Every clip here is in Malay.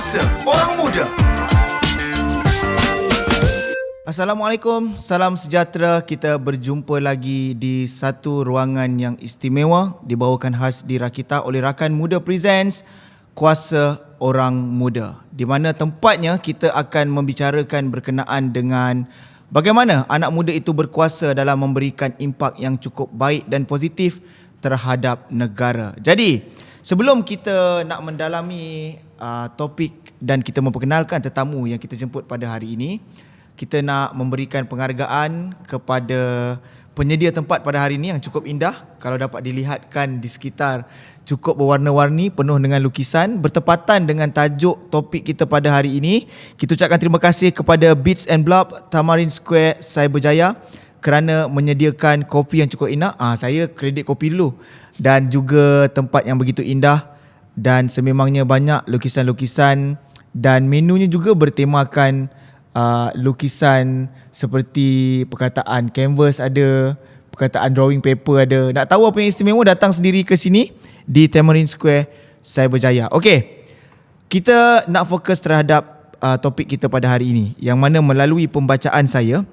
Kuasa Orang Muda. Assalamualaikum, salam sejahtera. Kita berjumpa lagi di satu ruangan yang istimewa dibawakan khas di Rakita oleh Rakan Muda Presents Kuasa Orang Muda, di mana tempatnya kita akan membicarakan berkenaan dengan bagaimana anak muda itu berkuasa dalam memberikan impak yang cukup baik dan positif terhadap negara. Jadi, sebelum kita nak mendalami topik dan kita memperkenalkan tetamu yang kita jemput pada hari ini, kita nak memberikan penghargaan kepada penyedia tempat pada hari ini yang cukup indah. Kalau dapat dilihatkan di sekitar, cukup berwarna-warni, penuh dengan lukisan. Bertepatan dengan tajuk topik kita pada hari ini, kita ucapkan terima kasih kepada Beats and Blob, Tamarin Square, Cyberjaya kerana menyediakan kopi yang cukup enak. Saya kredit kopi dulu. Dan juga tempat yang begitu indah. Dan sememangnya banyak lukisan-lukisan dan menunya juga bertemakan lukisan seperti perkataan canvas ada, perkataan drawing paper ada. Nak tahu apa yang istimewa, datang sendiri ke sini di Tamarin Square, Cyberjaya. Okey, kita nak fokus terhadap topik kita pada hari ini, yang mana melalui pembacaan saya,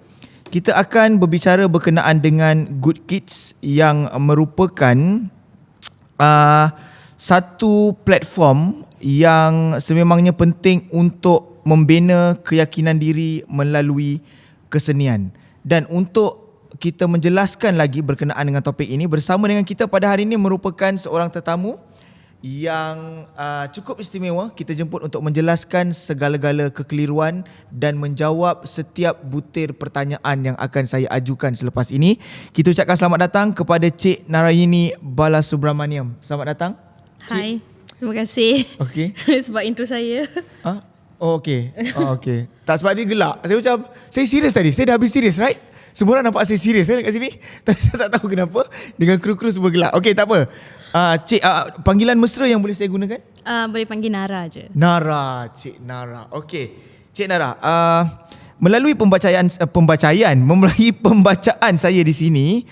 kita akan berbicara berkenaan dengan GoodKids yang merupakan satu platform yang sememangnya penting untuk membina keyakinan diri melalui kesenian. Dan untuk kita menjelaskan lagi berkenaan dengan topik ini, bersama dengan kita pada hari ini merupakan seorang tetamu yang cukup istimewa. Kita jemput untuk menjelaskan segala-gala kekeliruan dan menjawab setiap butir pertanyaan yang akan saya ajukan selepas ini. Kita ucapkan selamat datang kepada Cik Naaraayini Balasubramaniam. Selamat datang. Hai, terima kasih. Okey. Sebab intro saya. Oh, okey. Okey. Tak, sebab dia gelak. Saya macam, saya serius tadi. Saya dah habis serius, right? Semua orang nampak saya serius kat sini. Tapi saya tak tahu kenapa. Dengan kru-kru semua gelak. Okey, tak apa. Cik, panggilan mesra yang boleh saya gunakan? Boleh panggil Nara je. Nara, Cik Nara. Okey. Cik Nara, melalui pembacaan saya di sini,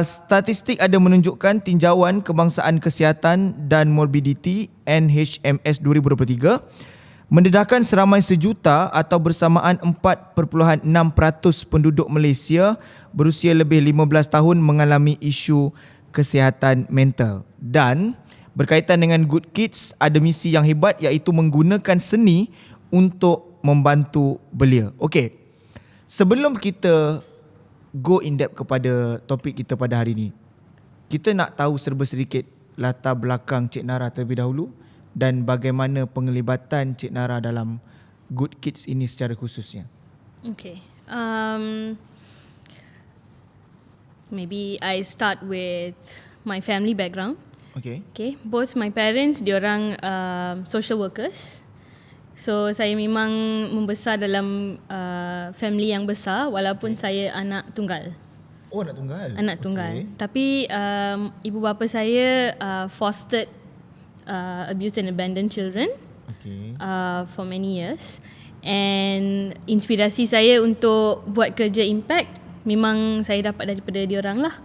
statistik ada menunjukkan tinjauan Kebangsaan Kesihatan dan Morbiditi NHMS 2023 mendedahkan seramai sejuta atau bersamaan 4.6% penduduk Malaysia berusia lebih 15 tahun mengalami isu kesihatan mental. Dan berkaitan dengan GoodKids, ada misi yang hebat, iaitu menggunakan seni untuk membantu belia. Okey, sebelum kita go in depth kepada topik kita pada hari ini, kita nak tahu serba sedikit latar belakang Cik Nara terlebih dahulu dan bagaimana penglibatan Cik Nara dalam GoodKids ini secara khususnya. Okay. Maybe I start with my family background. Okay. Okay. Both my parents, diorang social workers. So saya memang membesar dalam family yang besar, walaupun saya anak tunggal. Oh, anak tunggal. Anak tunggal. Tapi ibu bapa saya fostered abused and abandoned children for many years. And inspirasi saya untuk buat kerja impact memang saya dapat daripada diorang lah.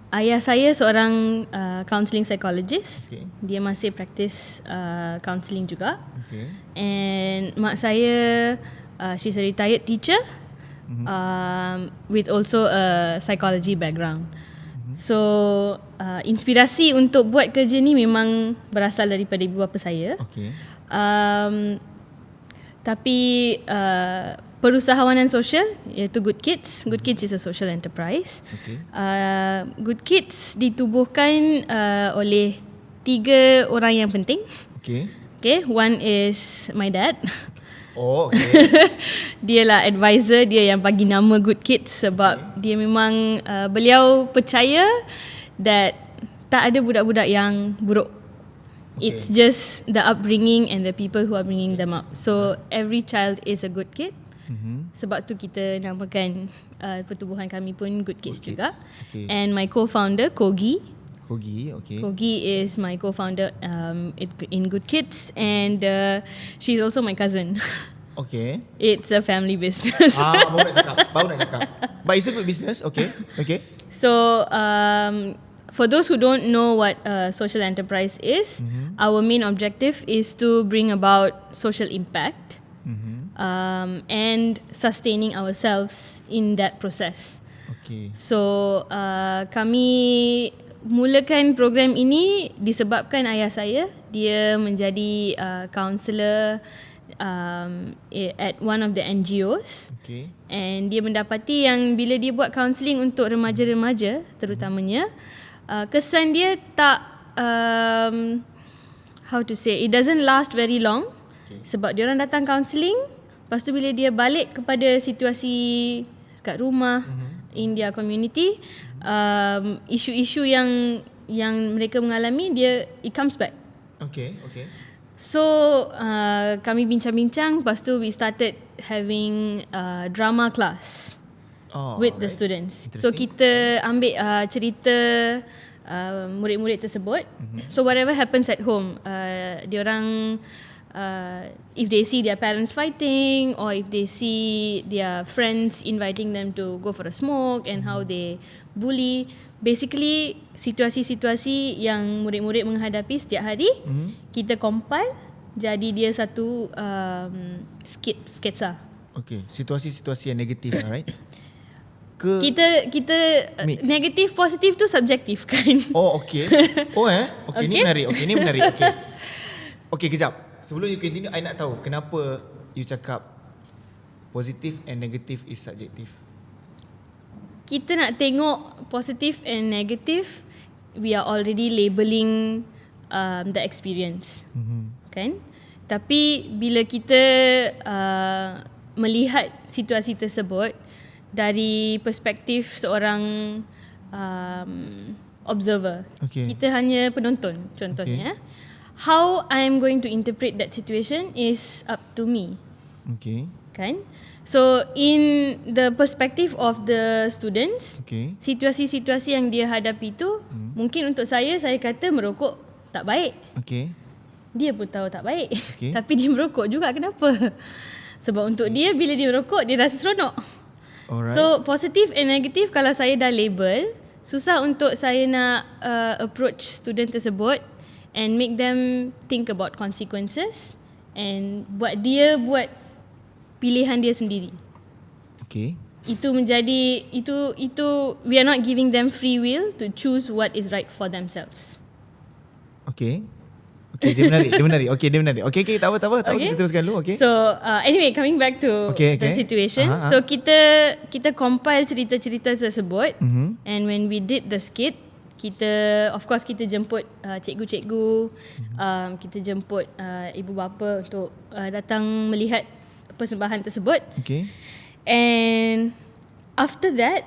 Ayah saya seorang counselling psychologist. Dia masih practice counselling juga. And mak saya, she's a retired teacher with also a psychology background. So inspirasi untuk buat kerja ni memang berasal daripada ibu bapa saya. Tapi perusahawanan sosial iaitu GoodKids. GoodKids is a social enterprise. GoodKids ditubuhkan oleh 3 orang yang penting. One is my dad. Oh, okay. Dia lah advisor dia yang bagi nama GoodKids sebab dia memang beliau percaya that tak ada budak-budak yang buruk. It's just the upbringing and the people who are bringing them up. So every child is a good kid. Sebab tu kita namakan pertubuhan kami pun GoodKids juga. And my co-founder Kogi. Kogi is my co-founder in GoodKids, and she's also my cousin. Okay. It's a family business. Baru nak cakap. But it's a good business. Okay. So For those who don't know what social enterprise is, our main objective is to bring about social impact and sustaining ourselves in that process. Okay. So kami mulakan program ini disebabkan ayah saya, dia menjadi counsellor at one of the NGOs. Okay. And dia mendapati yang bila dia buat counselling untuk remaja-remaja terutamanya, kesan dia tak how to say, it doesn't last very long. Sebab dia orang datang counselling, lepas tu bila dia balik kepada situasi kat rumah, in their community, isu-isu yang mereka mengalami, it comes back. Okay. So kami bincang-bincang, lepas tu we started having drama class with the students. So kita ambil cerita murid-murid tersebut. So whatever happens at home, diorang if they see their parents fighting, or if they see their friends inviting them to go for a smoke, and how they bully, basically situasi-situasi yang murid-murid menghadapi setiap hari, kita compile jadi dia satu sketsa. Okay, situasi-situasi yang negatif, alright. Kita negatif positif tu subjektif kan. Oh, okay. Okay, ni menarik. Okay, kejap. Sebelum you continue, I nak tahu kenapa you cakap positif and negatif is subjektif. Kita nak tengok positif and negatif, we are already labeling the experience. Kan? Tapi bila kita melihat situasi tersebut dari perspektif seorang observer, kita hanya penonton contohnya. How I'm going to interpret that situation is up to me. Okay. Kan? So in the perspective of the students, situasi-situasi yang dia hadapi tu, mungkin untuk saya kata merokok tak baik. Okay. Dia pun tahu tak baik. Tapi dia merokok juga, kenapa? Sebab untuk dia, bila dia merokok, dia rasa seronok. Alright. So positif and negatif, kalau saya dah label, susah untuk saya nak approach student tersebut and make them think about consequences and buat pilihan dia sendiri. Okay. Itu menjadi we are not giving them free will to choose what is right for themselves. Okay, dia menarik. Okay, tak apa, kita teruskan dulu. Okay. So anyway, coming back to the situation. So kita compile cerita-cerita tersebut, and when we did the skit, kita jemput cikgu-cikgu, kita jemput ibu bapa untuk datang melihat persembahan tersebut. Okay. And after that,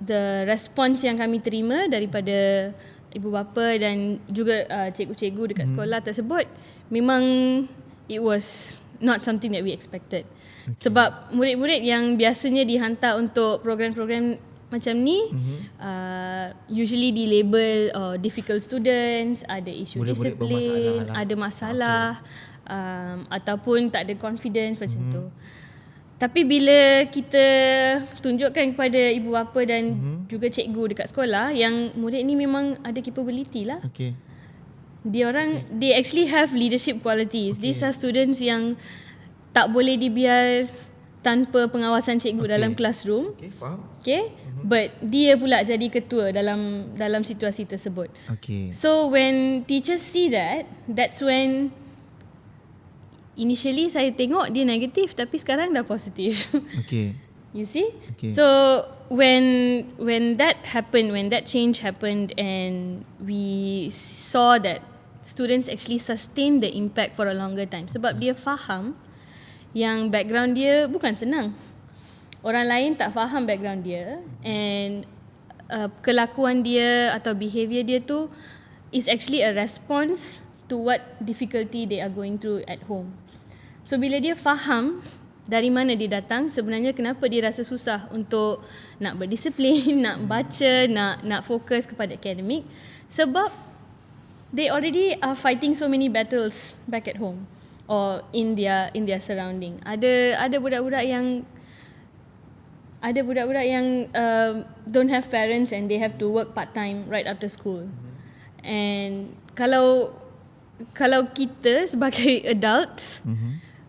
the response yang kami terima daripada ibu bapa dan juga cikgu-cikgu dekat sekolah tersebut, memang it was not something that we expected. Sebab murid-murid yang biasanya dihantar untuk program-program macam ni, usually di-label difficult students, ada isu disiplin, ada masalah, ataupun tak ada confidence macam tu. Tapi bila kita tunjukkan kepada ibu bapa dan juga cikgu dekat sekolah yang murid ni memang ada capability lah. They actually have leadership qualities. These are students yang tak boleh dibiar tanpa pengawasan cikgu dalam classroom. Faham. But dia pula jadi ketua dalam situasi tersebut. So when teachers see that, that's when initially saya tengok dia negatif, tapi sekarang dah positif. You see? So when that happened, when that change happened, and we saw that students actually sustain the impact for a longer time, sebab dia faham yang background dia bukan senang. Orang lain tak faham background dia, and kelakuan dia atau behaviour dia tu is actually a response to what difficulty they are going through at home. So bila dia faham dari mana dia datang, sebenarnya kenapa dia rasa susah untuk nak berdisiplin, nak baca, nak fokus kepada akademik, sebab they already are fighting so many battles back at home or in their surrounding. Ada budak-budak yang ada budak-budak yang don't have parents and they have to work part time right after school. And kalau kita sebagai adults,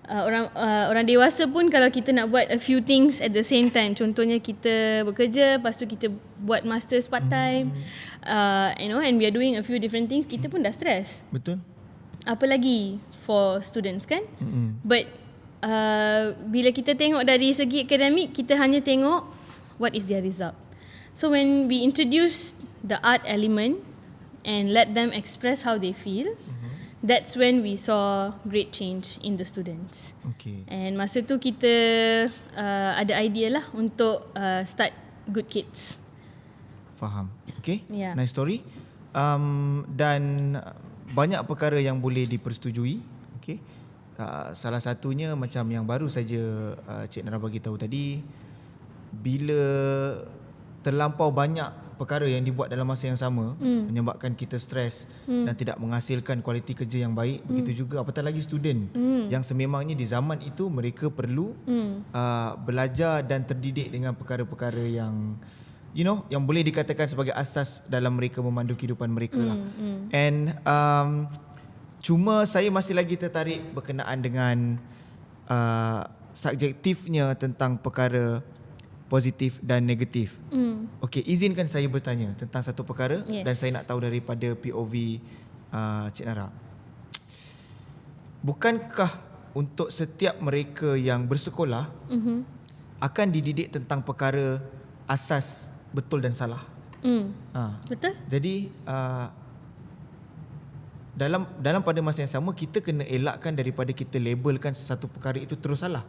orang dewasa pun kalau kita nak buat a few things at the same time, contohnya kita bekerja, lepas tu kita buat masters part time, and we are doing a few different things, kita pun dah stress. Betul. Apa lagi for students kan? But bila kita tengok dari segi akademik, kita hanya tengok what is their result. So when we introduce the art element and let them express how they feel, that's when we saw great change in the students. Okay. And masa tu kita ada idea lah untuk start GoodKids. Faham. Okay. Yeah. Nice story. Dan banyak perkara yang boleh dipersetujui. Okay. Salah satunya macam yang baru saja Cik Nara bagi tahu tadi, bila terlampau banyak perkara yang dibuat dalam masa yang sama menyebabkan kita stres dan tidak menghasilkan kualiti kerja yang baik. Begitu juga apatah lagi student yang sememangnya di zaman itu mereka perlu belajar dan terdidik dengan perkara-perkara yang yang boleh dikatakan sebagai asas dalam mereka memandu kehidupan mereka lah. And cuma saya masih lagi tertarik berkenaan dengan subjektifnya tentang perkara positif dan negatif. Okey, izinkan saya bertanya tentang satu perkara. Yes. Dan saya nak tahu daripada POV Cik Nara. Bukankah untuk setiap mereka yang bersekolah akan dididik tentang perkara asas betul dan salah? Betul? Jadi dalam pada masa yang sama kita kena elakkan daripada kita labelkan sesuatu perkara itu terus salah.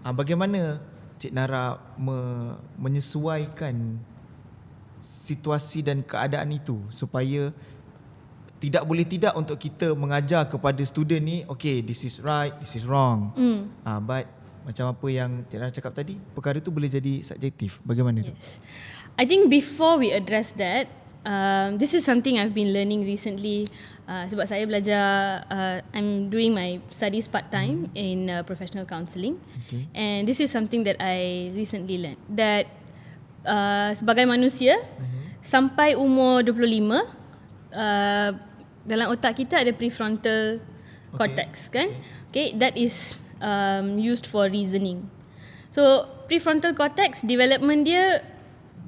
Bagaimana Cik Nara menyesuaikan situasi dan keadaan itu supaya tidak boleh tidak untuk kita mengajar kepada student ni, okay, this is right, this is wrong. But macam apa yang Cik Nara cakap tadi, perkara itu boleh jadi subjektif. Bagaimana tu? I think before we address that, this is something I've been learning recently. Sebab saya belajar, I'm doing my studies part-time in professional counselling. Okay. And this is something that I recently learned. That sebagai manusia, sampai umur 25, dalam otak kita ada prefrontal cortex, kan? Okay, that is used for reasoning. So, prefrontal cortex, development dia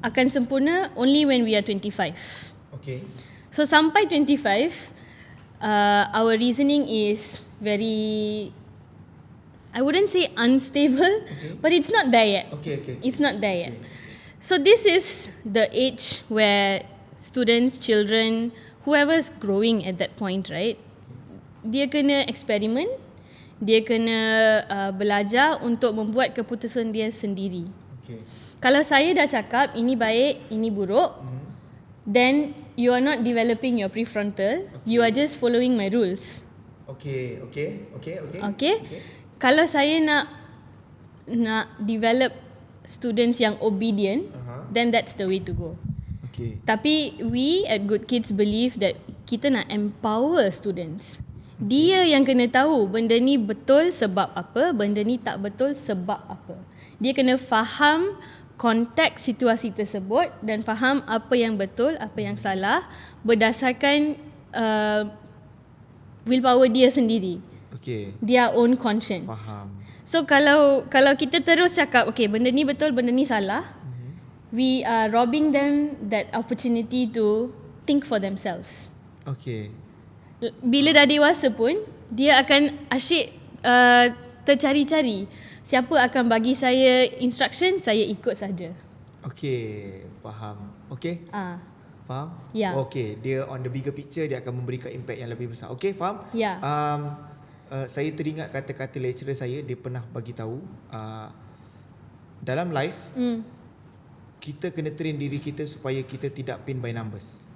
akan sempurna only when we are 25. Okay. So, sampai 25, our reasoning is very, I wouldn't say unstable, but it's not there yet. It's not there yet. So this is the age where students, children, whoever's growing at that point, right? Dia kena eksperimen, dia kena belajar untuk membuat keputusan dia sendiri. Kalau saya dah cakap ini baik, ini buruk, then you are not developing your prefrontal. You are just following my rules. Okay. Kalau saya nak develop students yang obedient, then that's the way to go. Tapi we at GoodKids believe that kita nak empower students. Dia yang kena tahu benda ni betul sebab apa, benda ni tak betul sebab apa. Dia kena faham konteks situasi tersebut dan faham apa yang betul, apa yang salah berdasarkan willpower dia sendiri. Their own conscience. Faham. So kalau kita terus cakap okay, benda ni betul, benda ni salah, we are robbing them that opportunity to think for themselves. Bila dah dewasa pun dia akan asyik tercari-cari siapa akan bagi saya instruction, saya ikut saja. Faham. Faham? Yeah. Dia on the bigger picture, dia akan memberikan impact yang lebih besar. Faham? Yeah. Saya teringat kata-kata lecturer saya, dia pernah bagi tahu dalam life kita kena train diri kita supaya kita tidak pin by numbers.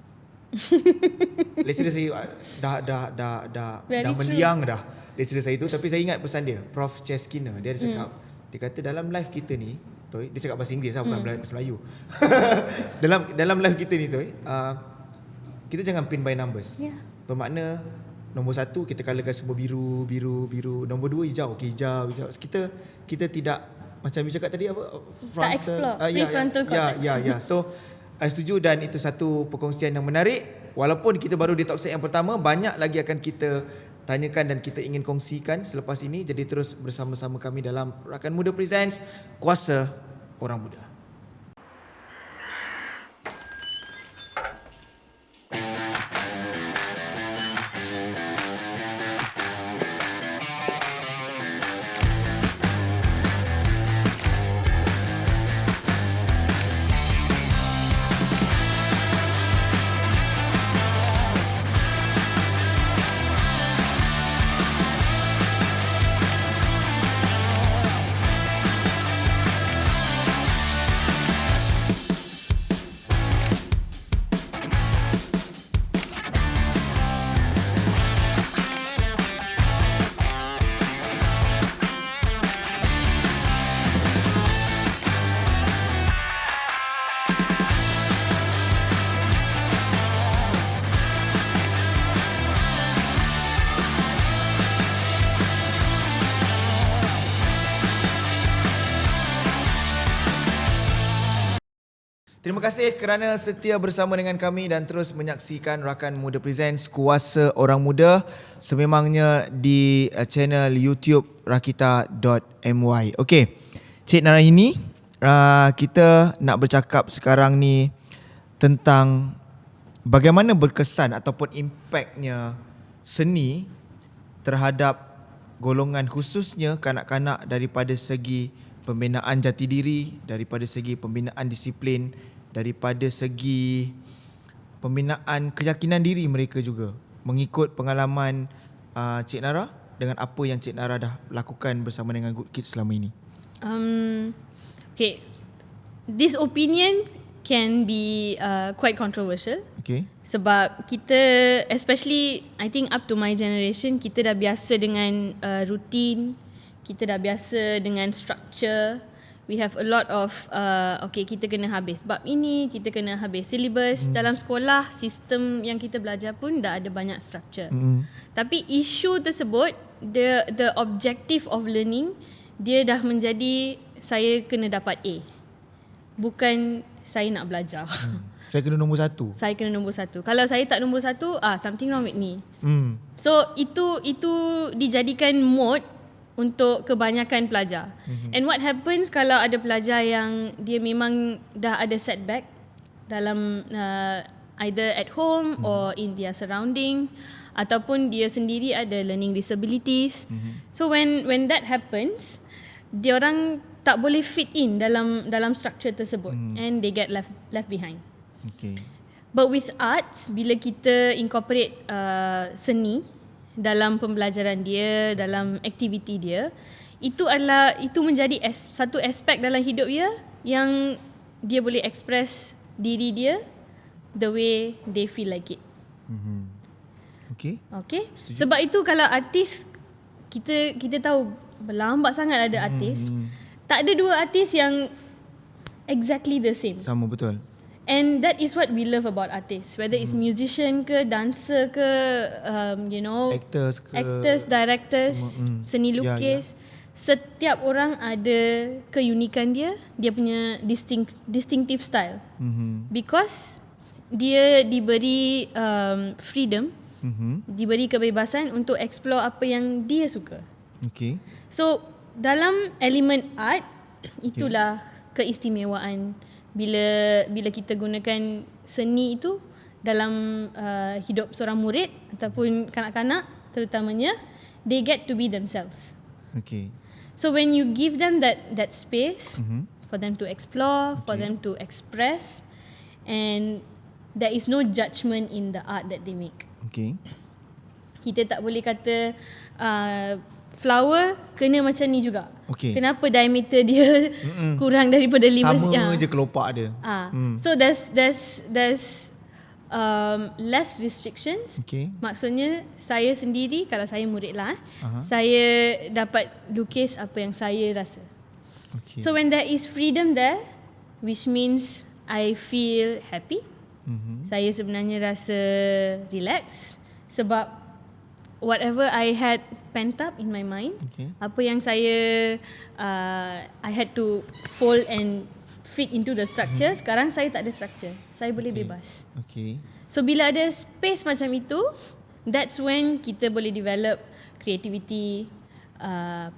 Lecturer saya dah meliang dah lecturer saya tu, tapi saya ingat pesan dia, Prof. Cheskiner, dia ada cakap, dia kata dalam life kita ni, dia cakap bahasa Inggeris bukan bahasa Melayu. dalam life kita ni kita jangan pin by numbers. Bermakna nombor 1 kita colourkan semua biru, nombor 2 hijau, hijau. Kita tidak macam you cakap tadi apa? Tak explore, prefrontal cortex. Ya. So, I setuju dan itu satu perkongsian yang menarik. Walaupun kita baru di talk set yang pertama, banyak lagi akan kita tanyakan dan kita ingin kongsikan selepas ini. Jadi terus bersama-sama kami dalam Rakan Muda Presents Kuasa Orang Muda. Terima kasih kerana setia bersama dengan kami dan terus menyaksikan Rakan Muda Presents Kuasa Orang Muda sememangnya di channel YouTube rakita.my. Okey, Cik Naaraayini, kita nak bercakap sekarang ni tentang bagaimana berkesan ataupun impaknya seni terhadap golongan khususnya kanak-kanak daripada segi pembinaan jati diri, daripada segi pembinaan disiplin, daripada segi pembinaan keyakinan diri mereka juga, mengikut pengalaman Cik Nara dengan apa yang Cik Nara dah lakukan bersama dengan GoodKids selama ini. Okay, this opinion can be quite controversial. Okay. Sebab kita, especially I think up to my generation, kita dah biasa dengan routine, kita dah biasa dengan structure. We have a lot of okay, kita kena habis bab ini, kita kena habis syllabus. Dalam sekolah, sistem yang kita belajar pun dah ada banyak structure. Tapi isu tersebut, the objective of learning, dia dah menjadi saya kena dapat A, bukan saya nak belajar. Saya kena nombor satu. Saya kena nombor satu. Kalau saya tak nombor satu, something wrong with me. So itu dijadikan mode untuk kebanyakan pelajar. And what happens kalau ada pelajar yang dia memang dah ada setback dalam either at home or in their surrounding, ataupun dia sendiri ada learning disabilities. So when that happens, dia orang tak boleh fit in dalam structure tersebut, and they get left behind. Okay. But with arts, bila kita incorporate seni dalam pembelajaran dia, dalam aktiviti dia, itu menjadi satu aspek dalam hidup dia yang dia boleh express diri dia the way they feel like it. Okay. Sebab itu kalau artis, kita tahu berlambat sangat ada artis. Tak ada dua artis yang exactly the same. Sama, betul. And that is what we love about artists, whether it's musician ke, dancer ke, actors, directors, seni lukis. Setiap orang ada keunikan dia punya distinctive style. Because dia diberi freedom, diberi kebebasan untuk explore apa yang dia suka. Okay. So dalam elemen art, itulah keistimewaan bila kita gunakan seni itu dalam hidup seorang murid ataupun kanak-kanak terutamanya, they get to be themselves. Okay. So when you give them that space for them to explore, for them to express, and there is no judgment in the art that they make. Okay. Kita tak boleh kata flower kena macam ni juga. Okay. Kenapa diameter dia kurang daripada 5 sama je kelopak dia. So there's less restrictions. Okay. Maksudnya saya sendiri, kalau saya murid lah, saya dapat lukis apa yang saya rasa. Okay. So when there is freedom there, which means I feel happy. Saya sebenarnya rasa relax sebab whatever I had pent up in my mind, apa yang saya I had to fold and fit into the structure, sekarang saya tak ada structure. Saya boleh bebas. So bila ada space macam itu, that's when kita boleh develop creativity,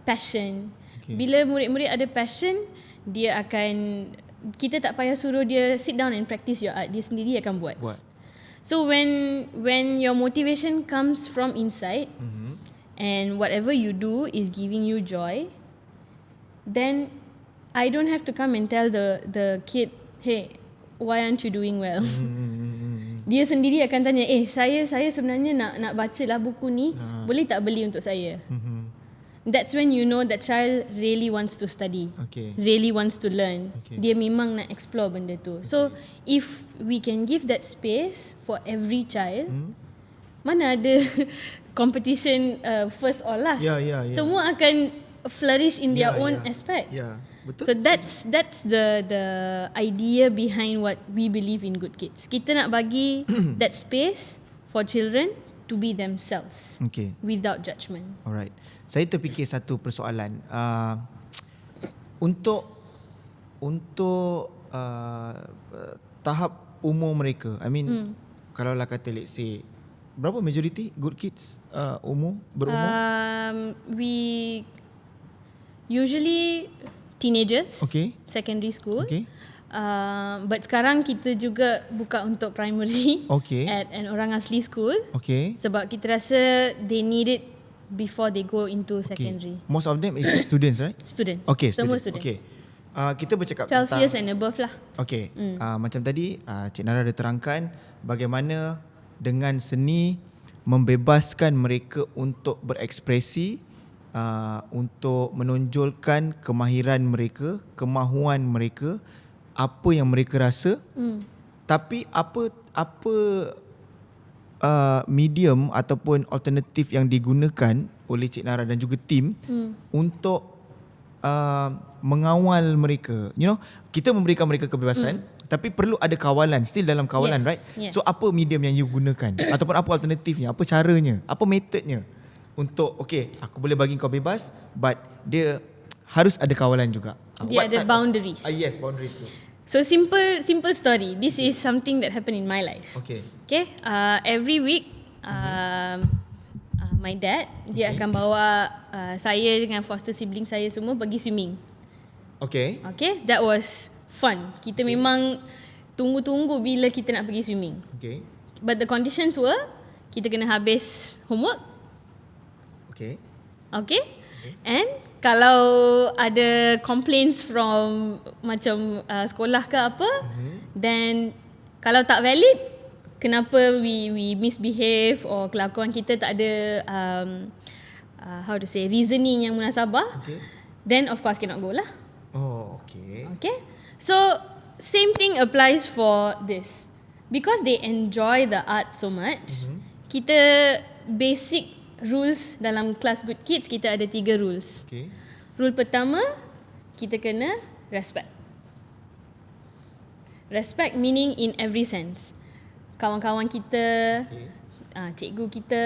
passion. Bila murid-murid ada passion, dia akan, kita tak payah suruh dia sit down and practice your art, dia sendiri akan buat. So when your motivation comes from inside, and whatever you do is giving you joy, then I don't have to come and tell the kid, hey, why aren't you doing well? Dia sendiri akan tanya, saya sebenarnya nak bacalah buku ni, boleh tak beli untuk saya? That's when you know that child really wants to study, really wants to learn. Dia memang nak explore benda tu. So if we can give that space for every child, mana ada competition first or last. Semua akan flourish in their own aspect. Betul. So that's the idea behind what we believe in GoodKids. Kita nak bagi that space for children to be themselves, without judgment. Alright. Saya terfikir satu persoalan. Untuk tahap umur mereka, I mean, kalau lah kata let's say, berapa majority GoodKids berumur? We usually teenagers, secondary school. But sekarang kita juga buka untuk primary at an orang asli school. Sebab kita rasa they need it before they go into secondary. Most of them is students, right? Students. Semua students. Kita bercakap 12 years and above lah. Macam tadi Cik Nara ada terangkan bagaimana dengan seni membebaskan mereka untuk berekspresi, untuk menonjolkan kemahiran mereka, kemahuan mereka, apa yang mereka rasa. Tapi apa medium ataupun alternatif yang digunakan oleh Cik Nara dan juga tim untuk mengawal mereka. You know, kita memberikan mereka kebebasan, tapi perlu ada kawalan, still dalam kawalan, right? So apa medium yang you gunakan ataupun apa alternatifnya, apa caranya, apa metodnya untuk aku boleh bagi kau bebas, but dia harus ada kawalan juga. Dia ada boundaries. Yes, boundaries tu. So simple story. This is something that happened in my life. Every week my dad dia akan bawa saya dengan foster sibling saya semua pergi swimming. That was fun. Kita memang tunggu-tunggu bila kita nak pergi swimming. But the conditions were kita kena habis homework. And kalau ada complaints from macam sekolah ke apa, then kalau tak valid, kenapa we misbehave or kelakuan kita tak ada how to say reasoning yang munasabah, then of course cannot go lah. So same thing applies for this. Because they enjoy the art so much, kita basic rules dalam kelas GoodKids, kita ada 3 rules. Rule pertama, kita kena respect. Respect meaning in every sense. Kawan-kawan kita, cikgu kita,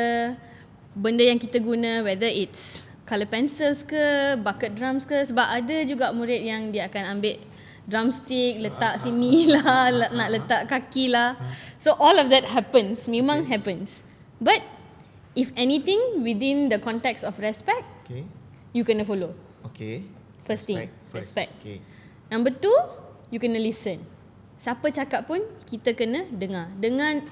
benda yang kita guna, whether it's colour pencils ke, bucket drums ke, sebab ada juga murid yang dia akan ambil drumstick, letak sini lah, nak letak kaki lah. So all of that happens, memang happens. But if anything within the context of respect, you kena follow. First thing, respect. Number 2, you kena listen. Siapa cakap pun kita kena dengar. Dengar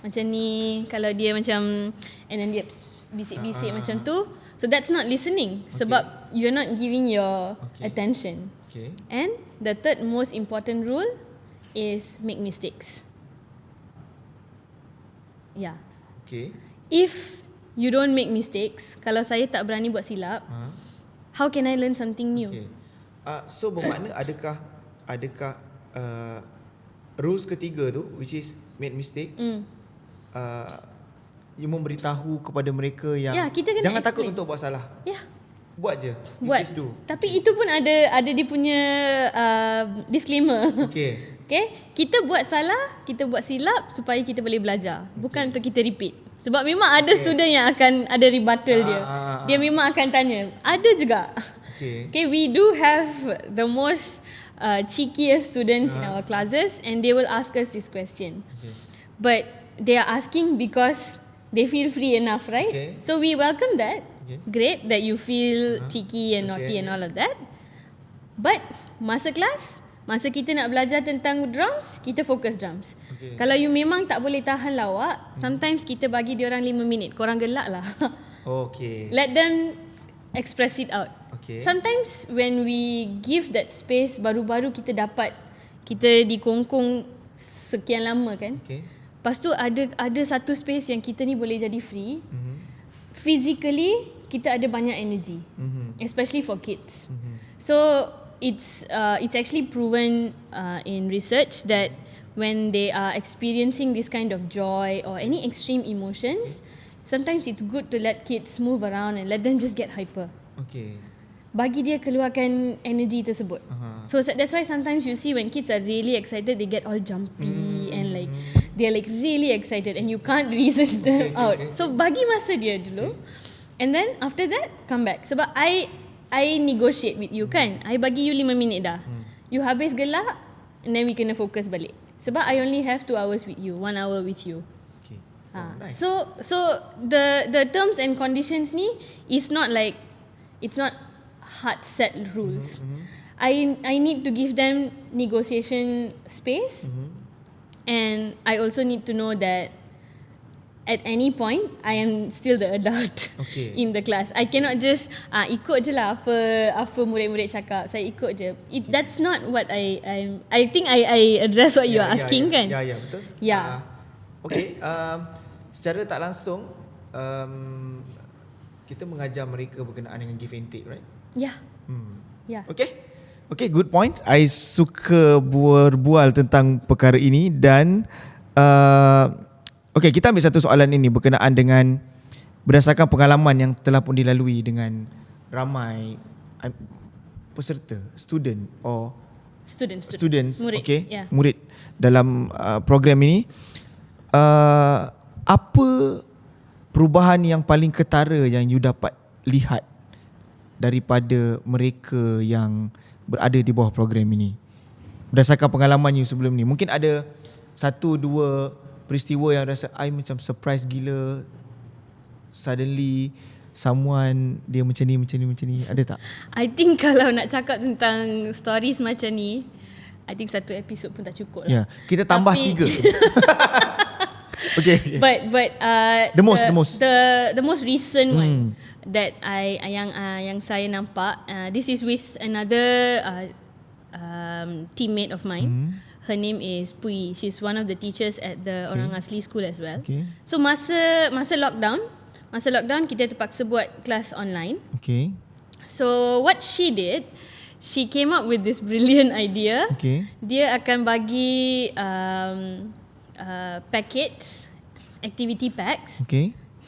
macam ni, kalau dia macam and then dia bisik-bisik macam tu, so that's not listening, sebab you're not giving your attention. And the third most important rule is make mistakes. If you don't make mistakes, kalau saya tak berani buat silap, how can I learn something new? So bermakna adakah rules ketiga tu, which is make mistake, you memberitahu kepada mereka yang jangan takut untuk buat salah. Buat je. Buat. Tapi itu pun ada dia punya disclaimer. Kita buat salah, kita buat silap supaya kita boleh belajar, bukan untuk kita repeat. Sebab memang ada student yang akan ada rebuttal dia. Dia memang akan tanya. Ada juga. Okay, we do have the most cheekiest students in our classes, and they will ask us this question. But they are asking because they feel free enough, right? So we welcome that. Great that you feel cheeky and naughty and all of that. But masa kelas, masa kita nak belajar tentang drums, kita fokus drums. Kalau you memang tak boleh tahan lawak, sometimes kita bagi dia orang 5 minit. Korang gelak lah. Let them express it out. Sometimes when we give that space, baru-baru kita dapat, kita dikongkong sekian lama kan. Lepas tu ada satu space yang kita ni boleh jadi free. Physically kita ada banyak energy, especially for kids. So it's actually proven in research that when they are experiencing this kind of joy or any extreme emotions, sometimes it's good to let kids move around and let them just get hyper. Bagi dia keluarkan energy tersebut. So that's why sometimes you see when kids are really excited, they get all jumpy and like they're like really excited and you can't reason them out. So bagi masa dia dulu, and then after that come back. Sebab I negotiate with you kan. I bagi you 5 minit dah. You habis gelak, and then we kena fokus balik. Sebab I only have 2 hours with you, 1 hour with you. Nice. So the terms and conditions ni is not like, it's not hard set rules. I need to give them negotiation space, and I also need to know that at any point I am still the adult in the class. I cannot just ikut je lah apa murid-murid cakap. Saya ikut je. That's not what I think I address what you are asking kan? Ya, betul. Okay, secara tak langsung kita mengajar mereka berkenaan dengan give and take, right? Okay, good point. I suka berbual tentang perkara ini dan okay, kita ambil satu soalan ini berkenaan dengan berdasarkan pengalaman yang telah pun dilalui dengan ramai peserta, students, murid, murid dalam program ini. Apa perubahan yang paling ketara yang you dapat lihat daripada mereka yang berada di bawah program ini berdasarkan pengalaman you sebelum ni? Mungkin ada 1-2 peristiwa yang rasa I macam surprise gila, suddenly someone dia macam ni, ada tak? I think kalau nak cakap tentang stories macam ni, I think 1 episod pun tak cukup lah. Kita tambah 3. Okay. But the most recent one that yang saya nampak, this is with another teammate of mine. Her name is Pui. She's one of the teachers at the Orang Asli School as well. So masa lockdown kita terpaksa buat kelas online. So what she did, she came up with this brilliant idea. Dia akan bagi package, activity packs.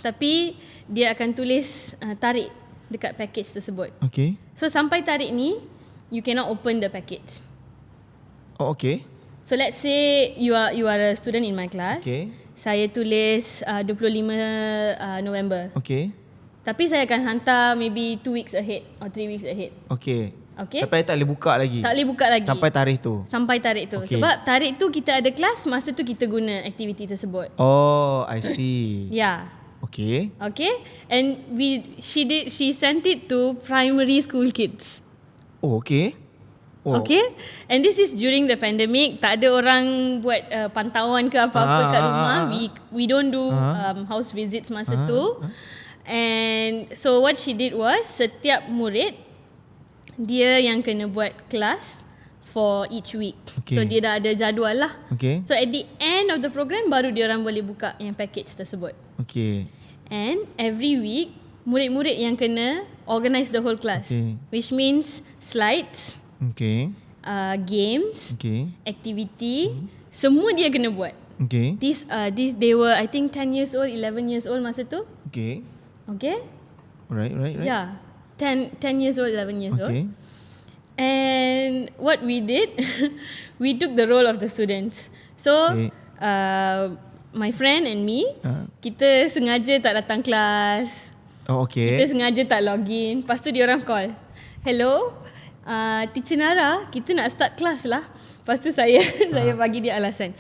Tapi dia akan tulis tarik dekat package tersebut. So sampai tarik ni, you cannot open the package. So let's say you are a student in my class. Saya tulis 25 November. Tapi saya akan hantar maybe 2 weeks ahead or 3 weeks ahead. Tapi tak boleh buka lagi. Tak boleh buka lagi sampai tarikh tu. Sebab tarikh tu kita ada kelas, masa tu kita guna aktiviti tersebut. Oh, I see. Okay. And she sent it to primary school kids. Okay. And this is during the pandemic. Tak ada orang buat pantauan ke apa-apa kat rumah. We don't do house visits masa tu. And so what she did was, setiap murid dia yang kena buat kelas for each week. So dia dah ada jadual lah. So at the end of the program, baru dia orang boleh buka yang package tersebut. And every week, murid-murid yang kena organize the whole class. Which means slides, games, activity, semua dia kena buat. This they were I think 10 years old, 11 years old masa tu. Right. Yeah. 10 years old, 11 years old. And what we did, we took the role of the students. So my friend and me, kita sengaja tak datang kelas. Oh, okay. Kita sengaja tak login. Lepas tu dia orang call. Hello, Teacher Nara, kita nak start kelas lah. Lepas tu saya bagi dia alasan.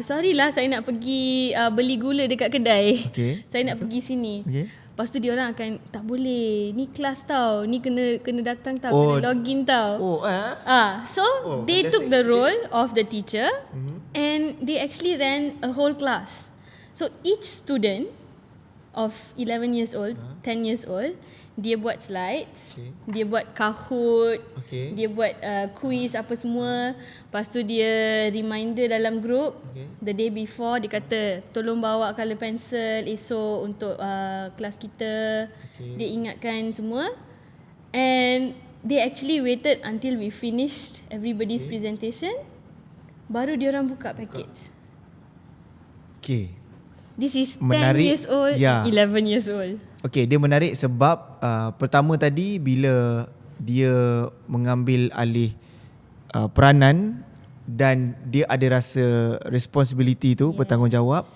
Sorry lah, saya nak pergi beli gula dekat kedai. Okay. Saya nak pergi sini. Okay. Lepas tu dia orang akan, tak boleh, ni kelas tau, ni kena datang tau, kena login tau. They took the role of the teacher and they actually ran a whole class. So each student of 11 years old, 10 years old, dia buat slides, dia buat Kahoot, dia buat quiz apa semua. Lepas tu dia reminder dalam group the day before, dia kata tolong bawa colour pencil esok untuk kelas kita. Dia ingatkan semua. And they actually waited until we finished everybody's presentation, baru dia orang buka package. This is 10 years old, 11 years old. Dia menarik sebab pertama tadi bila dia mengambil alih peranan dan dia ada rasa responsibility tu, bertanggungjawab.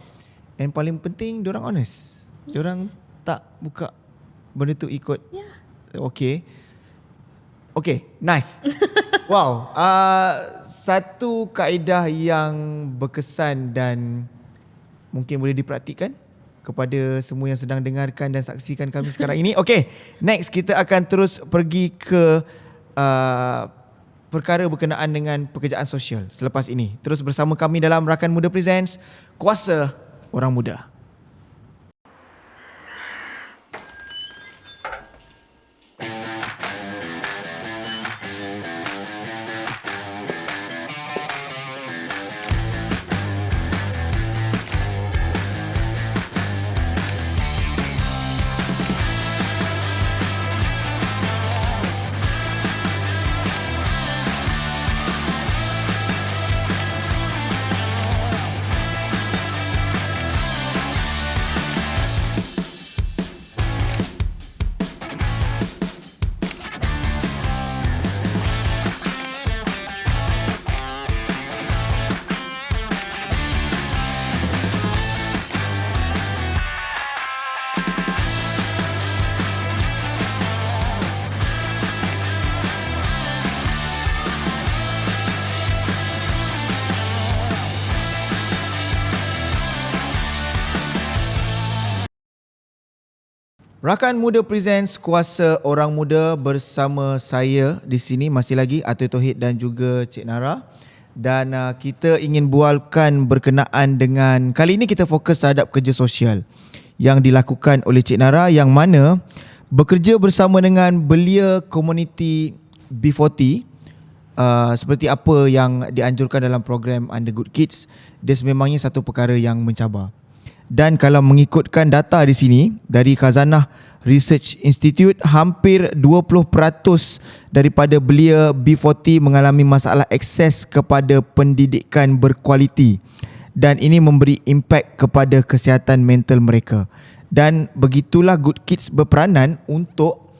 And paling penting diorang honest. Diorang tak buka benda tu ikut. Okay, nice. Wow. Satu kaedah yang berkesan dan mungkin boleh dipraktikkan kepada semua yang sedang dengarkan dan saksikan kami sekarang ini. Next kita akan terus pergi ke perkara berkenaan dengan pekerjaan sosial selepas ini. Terus bersama kami dalam Rakan Muda Presents Kuasa Orang Muda. Rakan Muda Presents Kuasa Orang Muda bersama saya di sini masih lagi Atul Tauhid dan juga Cik Nara. Dan kita ingin bualkan berkenaan dengan, kali ini kita fokus terhadap kerja sosial yang dilakukan oleh Cik Nara, yang mana bekerja bersama dengan belia komuniti B40. Seperti apa yang dianjurkan dalam program under GoodKids, dia sememangnya satu perkara yang mencabar. Dan kalau mengikutkan data di sini dari Khazanah Research Institute, hampir 20% daripada belia B40 mengalami masalah akses kepada pendidikan berkualiti, dan ini memberi impak kepada kesihatan mental mereka. Dan begitulah GoodKids berperanan untuk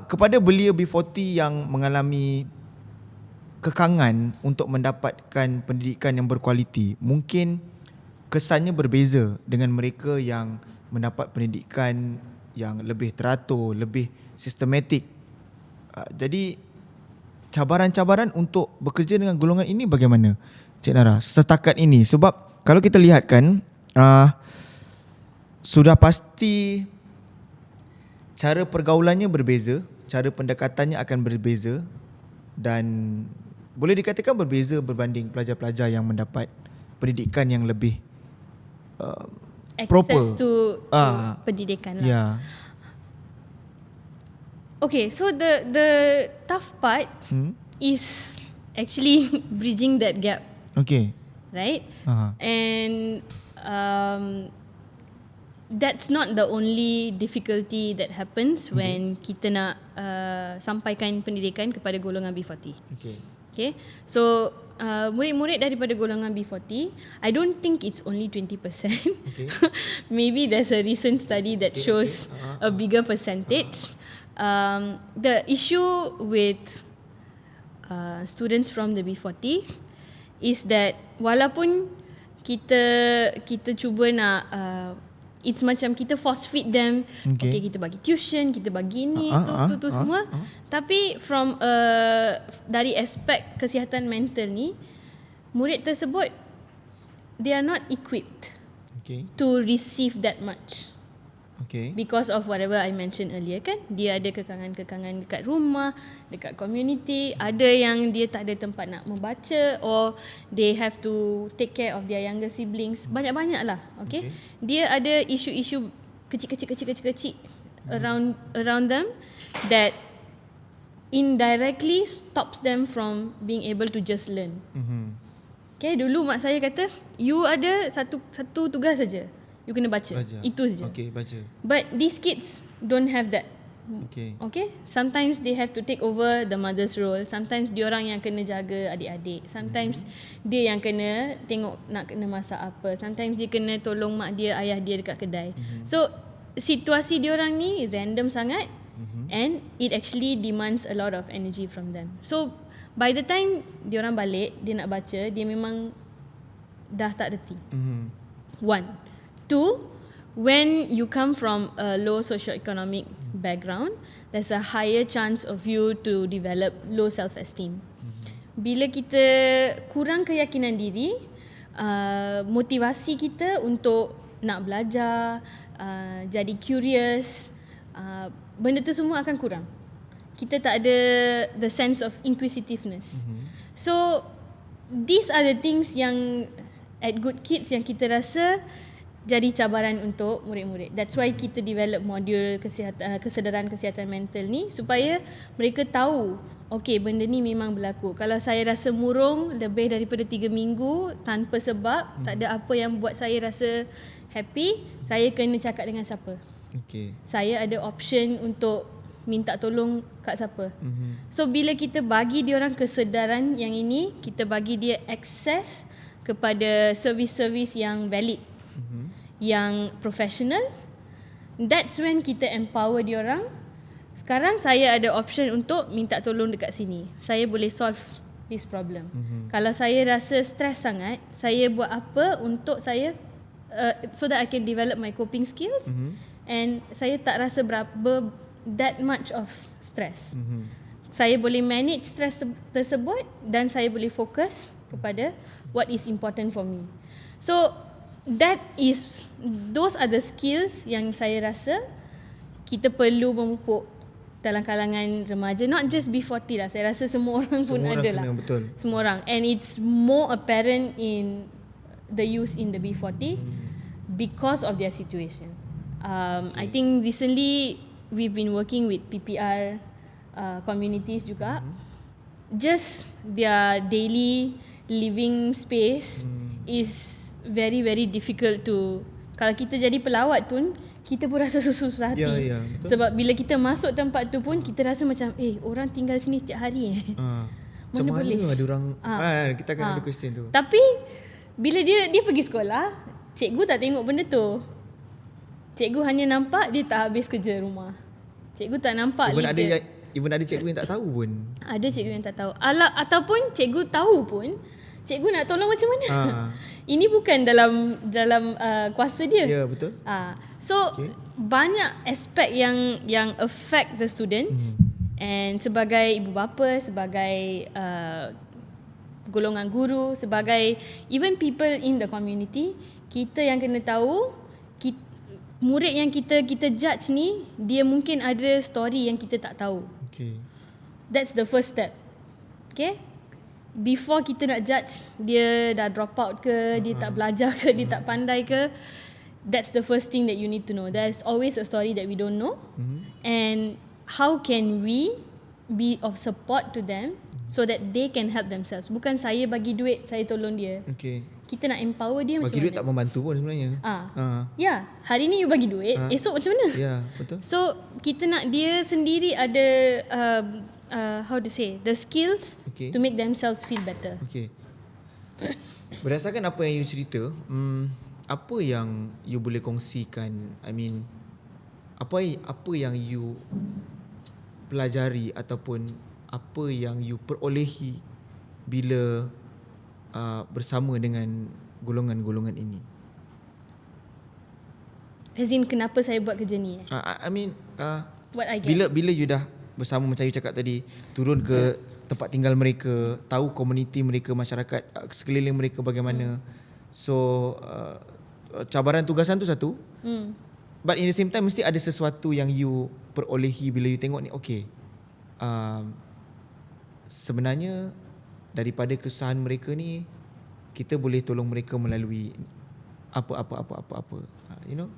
kepada belia B40 yang mengalami kekangan untuk mendapatkan pendidikan yang berkualiti. Mungkin kesannya berbeza dengan mereka yang mendapat pendidikan yang lebih teratur, lebih sistematik. Jadi cabaran-cabaran untuk bekerja dengan golongan ini bagaimana, Cik Nara, setakat ini? Sebab kalau kita lihat kan, sudah pasti cara pergaulannya berbeza, cara pendekatannya akan berbeza, dan boleh dikatakan berbeza berbanding pelajar-pelajar yang mendapat pendidikan yang lebih proper. Access to pendidikan lah. Yeah. Okay, so the tough part is actually bridging that gap. Okay. Right? And that's not the only difficulty that happens when kita nak sampaikan pendidikan kepada golongan B40. Okay. So murid-murid daripada golongan B40, I don't think it's only 20%. Maybe there's a recent study that shows a bigger percentage. The issue with students from the B40 is that walaupun kita cuba nak it's macam kita force feed them. Okay, kita bagi tuition, kita bagi ni, tu semua. Tapi from dari aspek kesihatan mental ni, murid tersebut they are not equipped to receive that much. Because of whatever I mentioned earlier kan. Dia ada kekangan-kekangan dekat rumah, dekat community. Ada yang dia tak ada tempat nak membaca, or they have to take care of their younger siblings. Banyak-banyak lah. Dia ada isu-isu kecil-kecil around them that indirectly stops them from being able to just learn. Dulu mak saya kata, you ada satu tugas saja. You kena baca. Itu saja. Baca. But these kids don't have that. Sometimes they have to take over the mother's role. Sometimes diorang yang kena jaga adik-adik. Sometimes dia yang kena tengok nak kena masak apa. Sometimes dia kena tolong mak dia, ayah dia dekat kedai. So situasi diorang ni random sangat, and it actually demands a lot of energy from them. So by the time diorang balik, dia nak baca, dia memang dah tak reti. One. Two, when you come from a low socioeconomic background, there's a higher chance of you to develop low self-esteem. Bila kita kurang keyakinan diri, motivasi kita untuk nak belajar, jadi curious, benda tu semua akan kurang. Kita tak ada the sense of inquisitiveness. So these are the things yang at GoodKids yang kita rasa jadi cabaran untuk murid-murid. That's why kita develop modul kesedaran kesihatan mental ni, supaya mereka tahu, okay, benda ni memang berlaku. Kalau saya rasa murung lebih daripada 3 minggu tanpa sebab, tak ada apa yang buat saya rasa happy, saya kena cakap dengan siapa? Saya ada option untuk minta tolong kat siapa? So bila kita bagi diorang kesedaran yang ini, kita bagi dia akses kepada servis-servis yang valid, yang profesional, that's when kita empower diorang. Sekarang saya ada option untuk minta tolong dekat sini. Saya boleh solve this problem. Kalau saya rasa stress sangat, saya buat apa untuk saya so that I can develop my coping skills, and saya tak rasa berapa that much of stress. Saya boleh manage stress tersebut, dan saya boleh fokus kepada what is important for me. So those are the skills yang saya rasa kita perlu memupuk dalam kalangan remaja, not just B40 lah. Saya rasa semua orang pun ada lah. Semua orang. And it's more apparent in the youth in the B40 because of their situation. I think recently we've been working with PPR communities juga. Just their daily living space is very very difficult to, kalau kita jadi pelawat pun kita pun rasa susah hati. Sebab bila kita masuk tempat tu pun kita rasa macam orang tinggal sini setiap hari Macam mana boleh ada orang kita akan ada question tu. Tapi bila dia pergi sekolah, cikgu tak tengok benda tu. Cikgu hanya nampak dia tak habis kerja rumah. Cikgu tak nampak even ada cikgu yang tak tahu pun. Ada cikgu yang tak tahu. Ataupun cikgu tahu pun, cikgu nak tolong macam mana? Ini bukan dalam kuasa dia. Ya, betul. So banyak aspek yang affect the students. And sebagai ibu bapa, sebagai golongan guru, sebagai even people in the community, kita yang kena tahu, murid yang kita judge ni, dia mungkin ada story yang kita tak tahu. That's the first step. Before kita nak judge dia dah drop out ke, dia tak belajar ke, dia tak pandai ke, that's the first thing that you need to know. There's always a story that we don't know. And how can we be of support to them so that they can help themselves? Bukan saya bagi duit, saya tolong dia. Kita nak empower dia macam mana? Bagi duit tak membantu pun sebenarnya. Ya, hari ni you bagi duit, esok macam mana? Ya, betul. So kita nak dia sendiri ada how to say, the skills to make themselves feel better. Berdasarkan apa yang you cerita, apa yang you boleh kongsikan? I mean, apa yang you pelajari ataupun apa yang you perolehi bila bersama dengan golongan-golongan ini? As in, kenapa saya buat kerja ni? I mean, What I get. bila you dah bersama macam you cakap tadi, turun ke tempat tinggal mereka, tahu komuniti mereka, masyarakat sekeliling mereka bagaimana. So cabaran tugasan tu satu, but in the same time mesti ada sesuatu yang you perolehi bila you tengok ni. Okay, sebenarnya daripada kesahan mereka ni, kita boleh tolong mereka melalui apa. You know,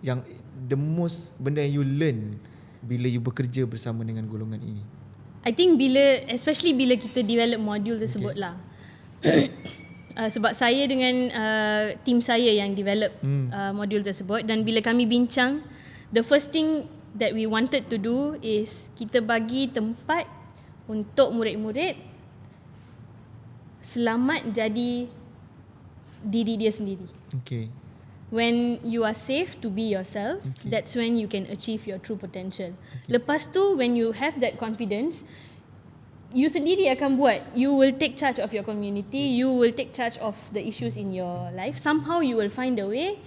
yang the most benda yang you learn bila you bekerja bersama dengan golongan ini? I think especially bila kita develop modul tersebut lah. Sebab saya dengan team saya yang develop modul tersebut, dan bila kami bincang, the first thing that we wanted to do is kita bagi tempat untuk murid-murid selamat jadi diri dia sendiri. Okay. When you are safe to be yourself, that's when you can achieve your true potential. Lepas tu, when you have that confidence, you sendiri akan buat. You will take charge of your community. You will take charge of the issues in your life. Somehow you will find a way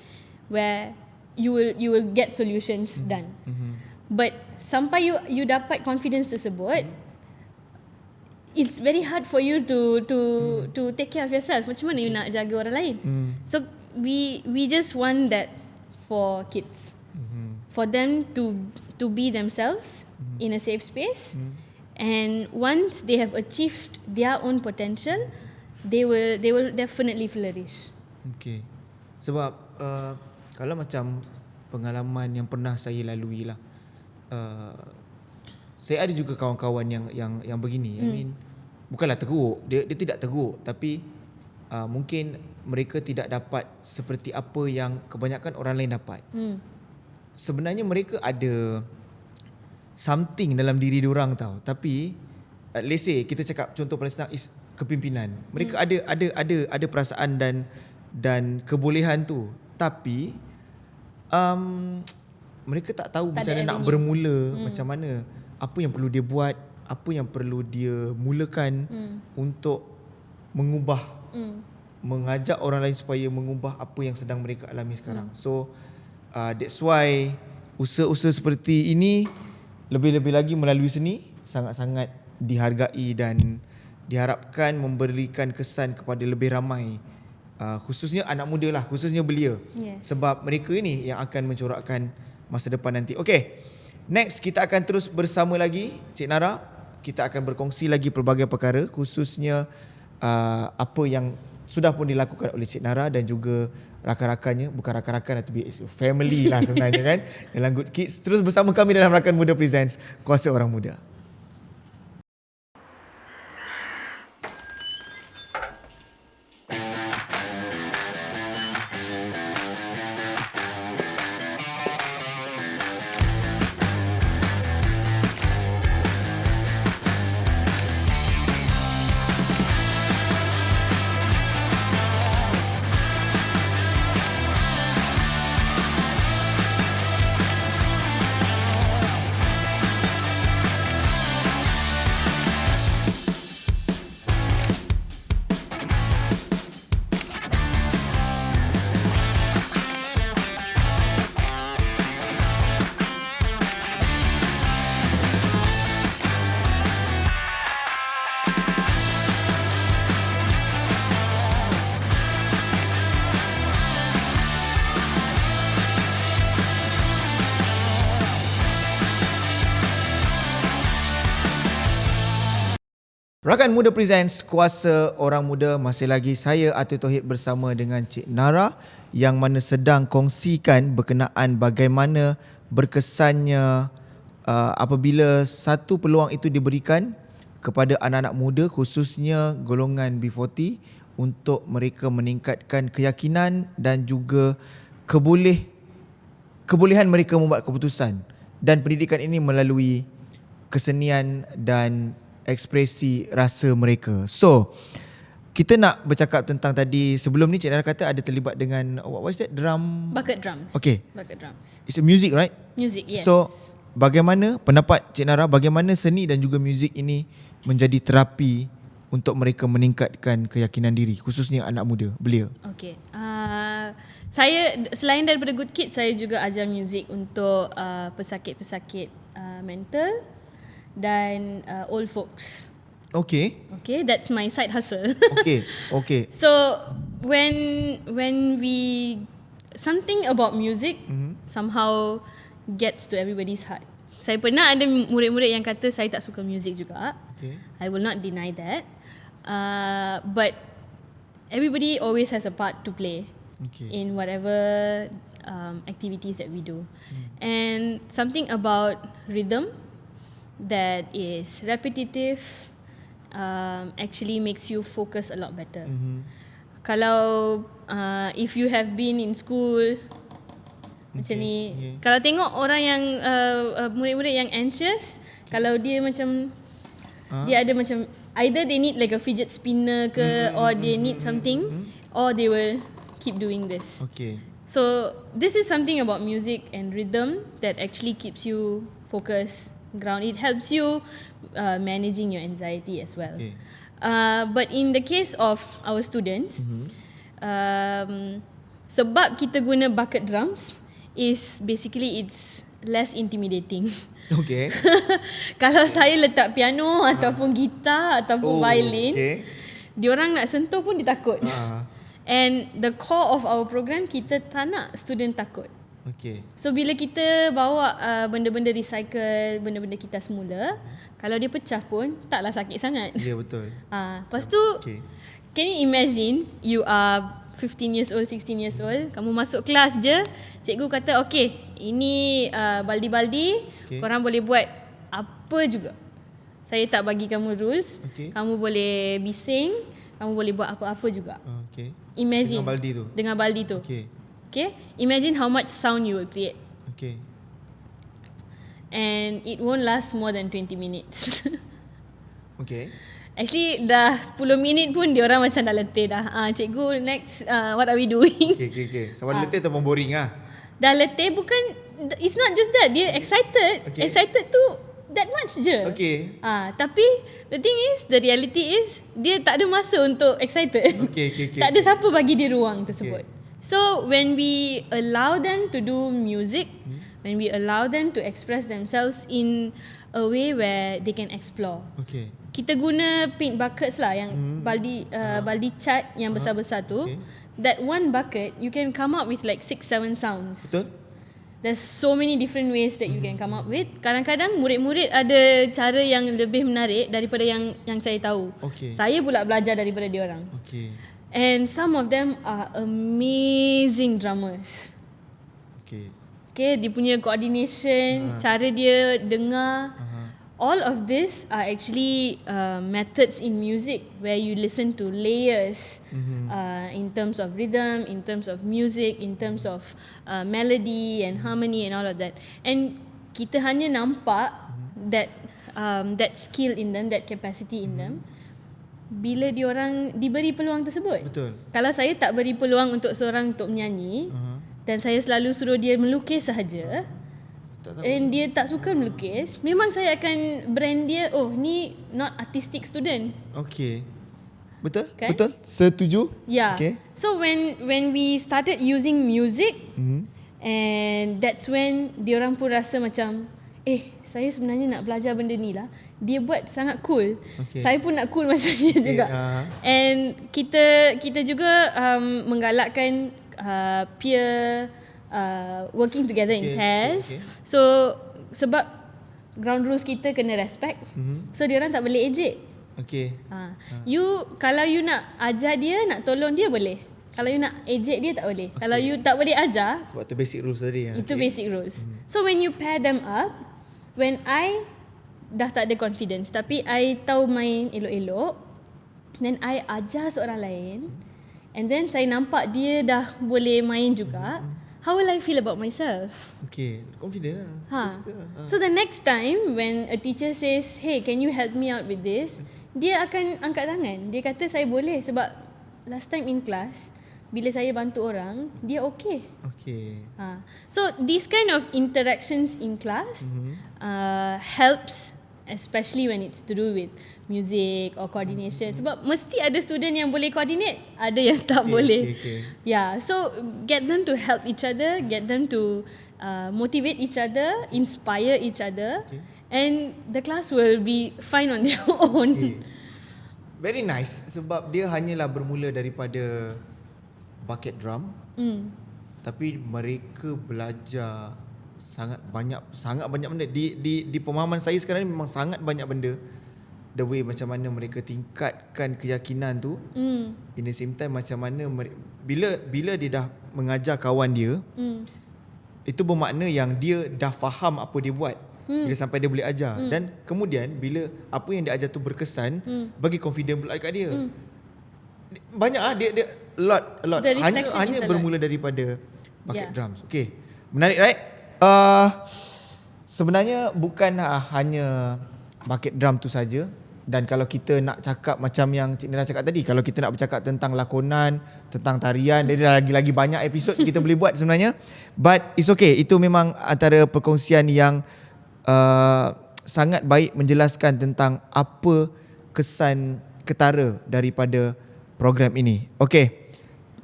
where you will get solutions done. But sampai you dapat confidence tersebut, it's very hard for you to take care of yourself. Macam mana you nak jaga orang lain? So we just want that for kids, for them to be themselves in a safe space, and once they have achieved their own potential, they will definitely flourish. Okay. Sebab kalau macam pengalaman yang pernah saya lalui lah, saya ada juga kawan-kawan yang begini. I mean, bukanlah teruk, dia tidak teruk, tapi mungkin mereka tidak dapat seperti apa yang kebanyakan orang lain dapat. Sebenarnya mereka ada something dalam diri diorang tau, tapi let's say kita cakap contoh paling senang is kepimpinan. Mereka ada perasaan dan kebolehan tu, tapi mereka tak tahu macam mana nak bermula, macam mana, apa yang perlu dia buat, apa yang perlu dia mulakan untuk mengubah, mengajak orang lain supaya mengubah apa yang sedang mereka alami sekarang. So that's why usaha-usaha seperti ini, lebih-lebih lagi melalui seni, sangat-sangat dihargai dan diharapkan memberikan kesan kepada lebih ramai, khususnya anak muda lah, khususnya belia. Sebab mereka ini yang akan mencorakkan masa depan nanti. Okay, next kita akan terus bersama lagi Cik Nara. Kita akan berkongsi lagi pelbagai perkara, khususnya apa yang sudah pun dilakukan oleh Cik Nara dan juga rakan-rakannya. Bukan rakan-rakan, tapi family lah sebenarnya kan, dalam GoodKids. Terus bersama kami dalam Rakan Muda Presents Kuasa Orang Muda. Rakan Muda Presents Kuasa Orang Muda. Masih lagi saya Atul Tauhid bersama dengan Cik Nara, yang mana sedang kongsikan berkenaan bagaimana berkesannya apabila satu peluang itu diberikan kepada anak-anak muda, khususnya golongan B40, untuk mereka meningkatkan keyakinan dan juga kebolehan mereka membuat keputusan. Dan pendidikan ini melalui kesenian dan ekspresi rasa mereka. So, kita nak bercakap tentang tadi, sebelum ni Cik Nara kata ada terlibat dengan what's that? Drum? Bucket drums. Okay. Bucket drums. It's a music, right? Music, yes. So, bagaimana pendapat Cik Nara, bagaimana seni dan juga muzik ini menjadi terapi untuk mereka meningkatkan keyakinan diri, khususnya anak muda, belia? Okay. Saya selain daripada GoodKids, saya juga ajar muzik untuk pesakit-pesakit mental dan old folks. Okay. Okay, that's my side hustle. Okay. So when we something about music somehow gets to everybody's heart. Saya pernah ada murid-murid yang kata saya tak suka muzik juga. Okay. I will not deny that. But everybody always has a part to play in whatever activities that we do. And something about rhythm that is repetitive actually makes you focus a lot better. Kalau if you have been in school macam ni, kalau tengok orang yang murid-murid yang anxious, kalau dia macam dia ada macam either they need like a fidget spinner ke or they need something or they will keep doing this. Okay. So this is something about music and rhythm that actually keeps you focused, ground. It helps you managing your anxiety as well. Okay. But in the case of our students, sebab kita guna bucket drums, is basically it's less intimidating. Okay. Kalau saya letak piano ataupun gitar ataupun violin, diorang nak sentuh pun dia takut. And the core of our program, kita tak nak student takut. Okay. So bila kita bawa benda-benda recycle, benda-benda kita semula, kalau dia pecah pun taklah sakit sangat. Ya, betul. Lepas tu, can you imagine you are 15 years old, 16 years old, kamu masuk kelas je, cikgu kata okay, ini baldi-baldi, korang boleh buat apa juga. Saya tak bagi kamu rules, kamu boleh bising, kamu boleh buat apa-apa juga. Imagine dengan baldi tu. Okay, imagine how much sound you will create. Okay. And it won't last more than 20 minutes. Okay. Actually dah 10 minit pun dia orang macam dah letih dah. Cikgu, next what are we doing? Okay. Sama letih ataupun boring ah? Dah letih bukan, it's not just that, dia excited. Excited tu that much je. Okay. Tapi the thing is, the reality is dia tak ada masa untuk excited. Okay. Tak ada siapa bagi dia ruang tersebut. So when we allow them to do music, when we allow them to express themselves in a way where they can explore. Okay. Kita guna paint buckets lah, yang baldi cat yang besar-besar tu. That one bucket you can come up with like 6-7 sounds. Betul. There's so many different ways that you can come up with. Kadang-kadang murid-murid ada cara yang lebih menarik daripada yang saya tahu. Saya pula belajar daripada dia orang. And some of them are amazing drummers. Okay, dia punya coordination, cara dia dengar, all of this are actually methods in music where you listen to layers in terms of rhythm, in terms of music, in terms of melody and harmony and all of that. And kita hanya nampak that skill in them, that capacity in them, bila diorang diberi peluang tersebut. Betul. Kalau saya tak beri peluang untuk seorang untuk menyanyi, dan saya selalu suruh dia melukis sahaja, and dia tak suka melukis, memang saya akan brand dia, oh ni not artistic student. Okay. Betul? Kan? Betul? Setuju? Yeah. Okay. So when we started using music, and that's when diorang pun rasa macam, saya sebenarnya nak belajar benda ni lah. Dia buat sangat cool. Saya pun nak cool macam dia juga. And kita juga menggalakkan peer working together in pairs. So sebab ground rules kita kena respect, so dia orang tak boleh ejek. Kalau you nak ajar dia, nak tolong dia boleh. Kalau you nak ejek dia tak boleh. Kalau you tak boleh ajar, sebab tu basic rules tadi. Itu basic rules. So when you pair them up, when I dah tak ada confidence tapi I tahu main elok-elok, then I ajar seorang lain, and then saya nampak dia dah boleh main juga, how will I feel about myself? Confident lah. So the next time when a teacher says, hey, can you help me out with this, dia akan angkat tangan. Dia kata saya boleh, sebab last time in class bila saya bantu orang, dia okay. So these kind of interactions in class helps especially when it's to do with music or coordination. Sebab mesti ada student yang boleh coordinate, ada yang tak boleh. Yeah, so get them to help each other, get them to motivate each other, inspire each other, and the class will be fine on their own. Very nice, sebab dia hanyalah bermula daripada bucket drum, tapi mereka belajar sangat banyak benda di pemahaman saya sekarang ni. Memang sangat banyak benda, the way macam mana mereka tingkatkan keyakinan tu, in the same time macam mana bila dia dah mengajar kawan dia, itu bermakna yang dia dah faham apa dia buat bila sampai dia boleh ajar, dan kemudian bila apa yang dia ajar tu berkesan, bagi confident pula dekat dia. Banyak dia a lot hanya bermula daripada bucket drums. Okay, menarik, right? Sebenarnya bukan hanya bucket drum tu saja. Dan kalau kita nak cakap macam yang Cik Nira cakap tadi, kalau kita nak bercakap tentang lakonan, tentang tarian, dia lagi banyak episod kita boleh buat sebenarnya. But it's okay, itu memang antara perkongsian yang sangat baik menjelaskan tentang apa kesan ketara daripada program ini. Okay,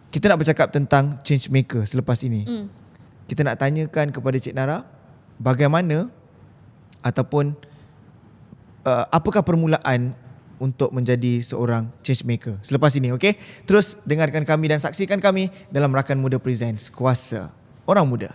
kita nak bercakap tentang change maker selepas ini. Kita nak tanyakan kepada Cik Nara bagaimana ataupun apakah permulaan untuk menjadi seorang change maker selepas ini. Okay, terus dengarkan kami dan saksikan kami dalam Rakan Muda Presents Kuasa Orang Muda.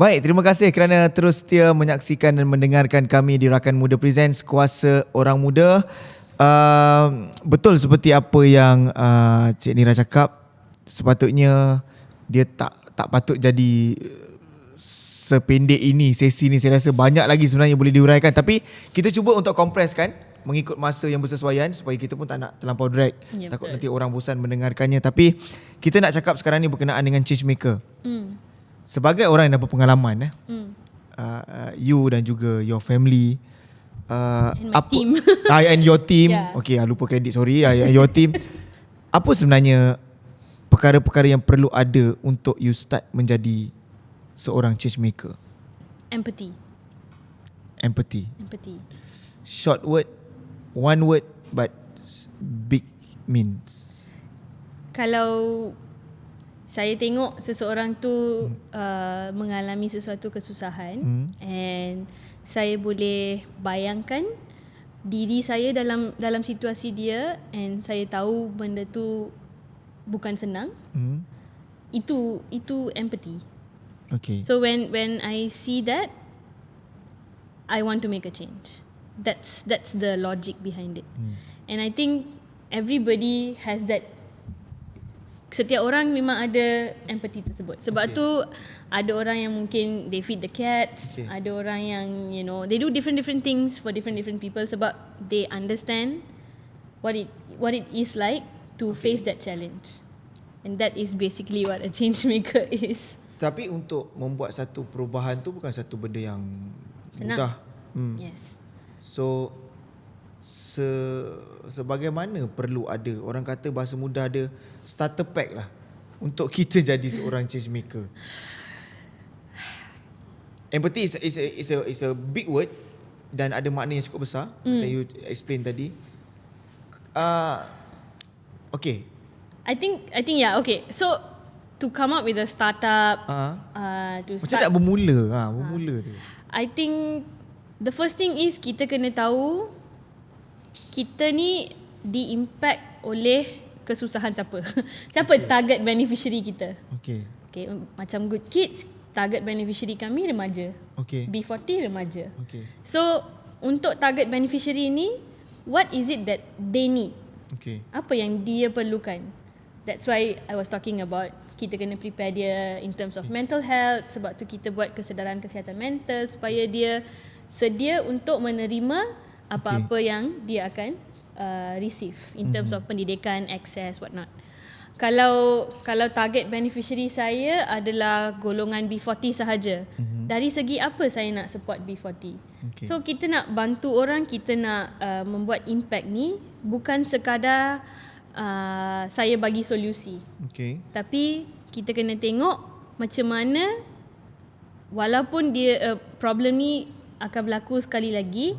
Baik, terima kasih kerana terus setia menyaksikan dan mendengarkan kami di Rakan Muda Presents Kuasa Orang Muda. Betul seperti apa yang Cik Nira cakap, sepatutnya dia tak patut jadi sependek ini. Sesi ni saya rasa banyak lagi sebenarnya boleh diuraikan, tapi kita cuba untuk kompreskan mengikut masa yang bersesuaian supaya kita pun tak nak terlampau drag. Takut nanti orang bosan mendengarkannya. Tapi kita nak cakap sekarang ni berkenaan dengan change maker. Sebagai orang yang dah berpengalaman, you dan juga your family, and my team. And your team. Okay, lupa kredit, sorry. Your team. Apa sebenarnya perkara-perkara yang perlu ada untuk you start menjadi seorang change maker? Empathy. Short word, one word, but big means. Kalau saya tengok seseorang tu mengalami sesuatu kesusahan, and saya boleh bayangkan diri saya dalam situasi dia, and saya tahu benda tu bukan senang. Itu empathy. Okay. So when I see that, I want to make a change. That's the logic behind it. And I think everybody has that. Setiap orang memang ada empathy tersebut. Sebab tu ada orang yang mungkin they feed the cats, ada orang yang they do different things for different people sebab they understand what it is like to face that challenge. And that is basically what a change maker is. Tapi untuk membuat satu perubahan tu bukan satu benda yang senang. Mudah. Yes. So sebagaimana perlu ada, orang kata bahasa mudah, ada starter pack lah untuk kita jadi seorang change maker. Empathy is a big word dan ada makna yang cukup besar, macam you explain tadi. Okay. I think okay. So to come up with a startup, to macam nak bermula tu. I think The first thing is kita kena tahu kita ni di-impact oleh kesusahan siapa. Siapa target beneficiary kita. Okay. Macam GoodKids, target beneficiary kami remaja. B40 remaja. So untuk target beneficiary ni, what is it that they need? Apa yang dia perlukan? That's why I was talking about kita kena prepare dia in terms of mental health. Sebab tu kita buat kesedaran kesihatan mental supaya dia sedia untuk menerima apa-apa yang dia akan receive in terms of pendidikan, access, whatnot. Kalau target beneficiary saya adalah golongan B40 sahaja, dari segi apa saya nak support B40? So kita nak bantu orang, kita nak membuat impact ni bukan sekadar saya bagi solusi. Tapi kita kena tengok macam mana walaupun dia problem ni akan berlaku sekali lagi,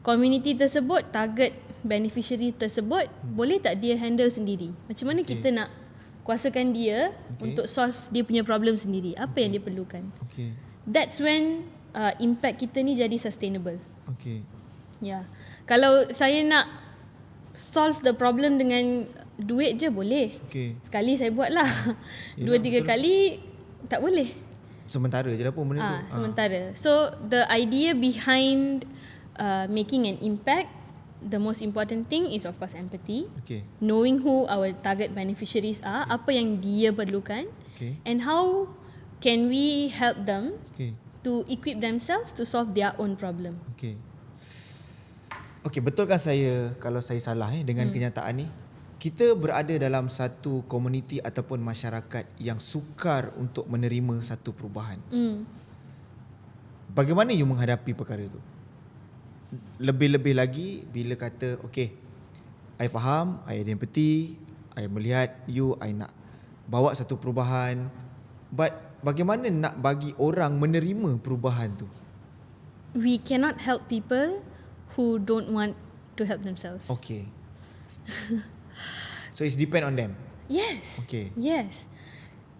komuniti tersebut, target beneficiary tersebut, boleh tak dia handle sendiri? Macam mana kita nak kuasakan dia untuk solve dia punya problem sendiri? Apa yang dia perlukan? That's when impact kita ni jadi sustainable. Kalau saya nak solve the problem dengan duit je boleh. Sekali saya buat lah. 2-3 kali tak boleh. Sementara je lah pun benda tu. Sementara. So the idea behind making an impact, the most important thing is of course empathy. Knowing who our target beneficiaries are, apa yang dia perlukan, and how can we help them to equip themselves to solve their own problem. Betulkah kalau saya salah dengan kenyataan ni? Kita berada dalam satu komuniti ataupun masyarakat yang sukar untuk menerima satu perubahan. Bagaimana you menghadapi perkara tu? Lebih-lebih lagi bila kata I faham, I ada empathy, I melihat you, I nak bawa satu perubahan, but bagaimana nak bagi orang menerima perubahan tu? We cannot help people who don't want to help themselves. So it's depend on them. Yes. Yes.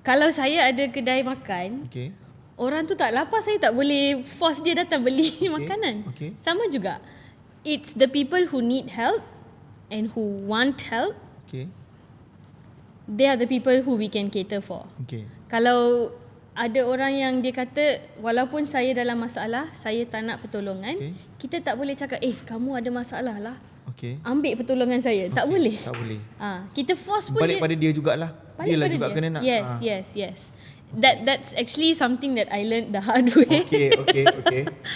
Kalau saya ada kedai makan, orang tu tak lapar, saya tak boleh force dia datang beli makanan. Sama juga. It's the people who need help and who want help. They are the people who we can cater for. Kalau ada orang yang dia kata walaupun saya dalam masalah, saya tak nak pertolongan, kita tak boleh cakap kamu ada masalah lah, ambil pertolongan saya. Tak boleh. Kita force pun balik pada dia jugalah. Dia lah juga kena nak. Yes. That's actually something that I learned the hard way.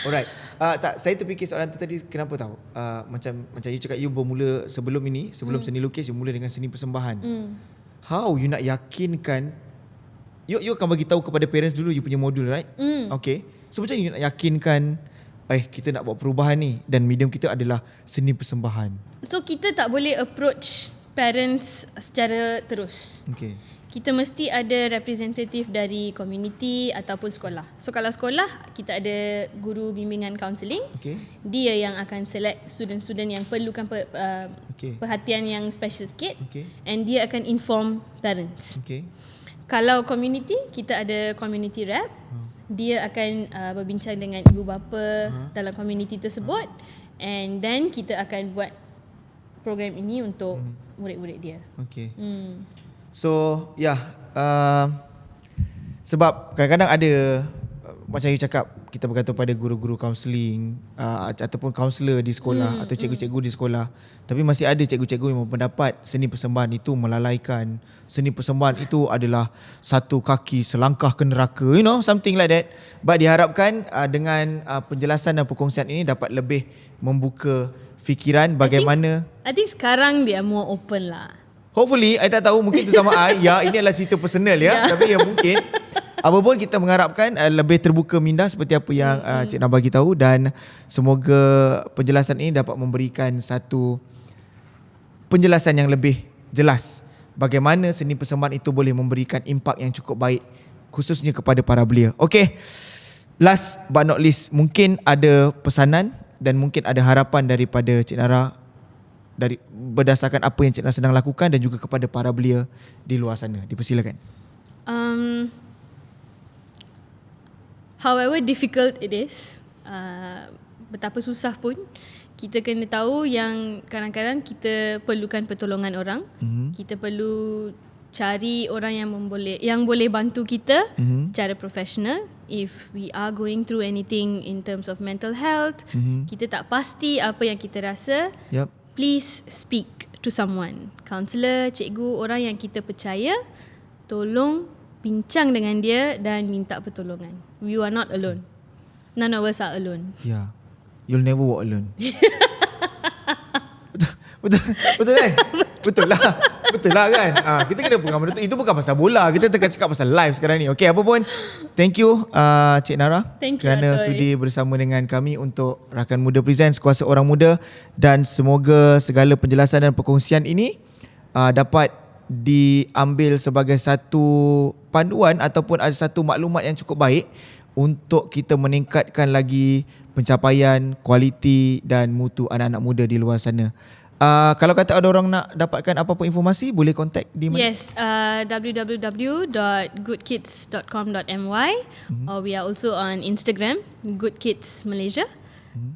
Alright. Saya terfikir soalan tu tadi, kenapa tahu? Macam you cakap, you bermula sebelum seni lukis, you mula dengan seni persembahan. How you nak yakinkan, you akan bagi tahu kepada parents dulu you punya modul, right? So macam you nak yakinkan kita nak buat perubahan ni dan medium kita adalah seni persembahan. So kita tak boleh approach parents secara terus. Kita mesti ada representatif dari komuniti ataupun sekolah. So kalau sekolah, kita ada guru bimbingan kaunseling. Dia yang akan select student-student yang perlukan perhatian yang special sikit, and dia akan inform parents. Kalau komuniti, kita ada community rep. Dia akan berbincang dengan ibu bapa dalam komuniti tersebut, and then kita akan buat program ini untuk murid-murid dia. So sebab kadang-kadang ada macam you cakap, kita bergantung pada guru-guru kaunseling ataupun kaunselor di sekolah atau cikgu-cikgu di sekolah. Tapi masih ada cikgu-cikgu yang berpendapat seni persembahan itu melalaikan. Seni persembahan itu adalah satu kaki selangkah ke neraka, something like that. But diharapkan dengan penjelasan dan perkongsian ini dapat lebih membuka fikiran bagaimana. I think sekarang dia more open lah. Hopefully, I tak tahu, mungkin itu sama I. Ini adalah cerita personal tapi mungkin apapun kita mengharapkan lebih terbuka minda seperti apa yang Cik Nak bagi tahu, dan semoga penjelasan ini dapat memberikan satu penjelasan yang lebih jelas bagaimana seni persembahan itu boleh memberikan impak yang cukup baik khususnya kepada para belia. Last but not least, mungkin ada pesanan dan mungkin ada harapan daripada Cik Nara berdasarkan apa yang Cik Nara sedang lakukan dan juga kepada para belia di luar sana. Dipersilakan. However difficult it is, betapa susah pun, kita kena tahu yang kadang-kadang kita perlukan pertolongan orang. Kita perlu cari orang yang boleh bantu kita secara profesional. If we are going through anything in terms of mental health, kita tak pasti apa yang kita rasa, please speak to someone. Counselor, cikgu, orang yang kita percaya, tolong bincang dengan dia dan minta pertolongan. You are not alone. None of us are alone. Yeah. You'll never walk alone. Betul kan? Betul lah kan? Kita kena pegang benda tu. Itu bukan pasal bola. Kita tengah cakap pasal live sekarang ni. Okay, apa pun. Thank you Cik Nara. Thank you, kerana Atoy. sudi bersama dengan kami untuk Rakan Muda Presents Kuasa Orang Muda. Dan semoga segala penjelasan dan perkongsian ini dapat diambil sebagai satu panduan ataupun ada satu maklumat yang cukup baik untuk kita meningkatkan lagi pencapaian, kualiti dan mutu anak-anak muda di luar sana. Kalau kata ada orang nak dapatkan apa-apa informasi, boleh contact di mana? Yes, www.goodkids.com.my, or we are also on Instagram, GoodKids Malaysia.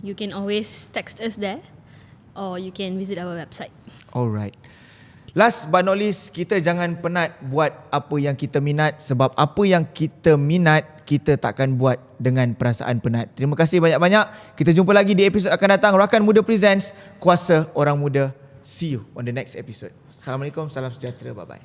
You can always text us there, or you can visit our website. Alright. Last but not least, kita jangan penat buat apa yang kita minat, sebab apa yang kita minat, kita takkan buat dengan perasaan penat. Terima kasih banyak-banyak. Kita jumpa lagi di episod akan datang. Rakan Muda Presents Kuasa Orang Muda. See you on the next episode. Assalamualaikum, salam sejahtera, bye-bye.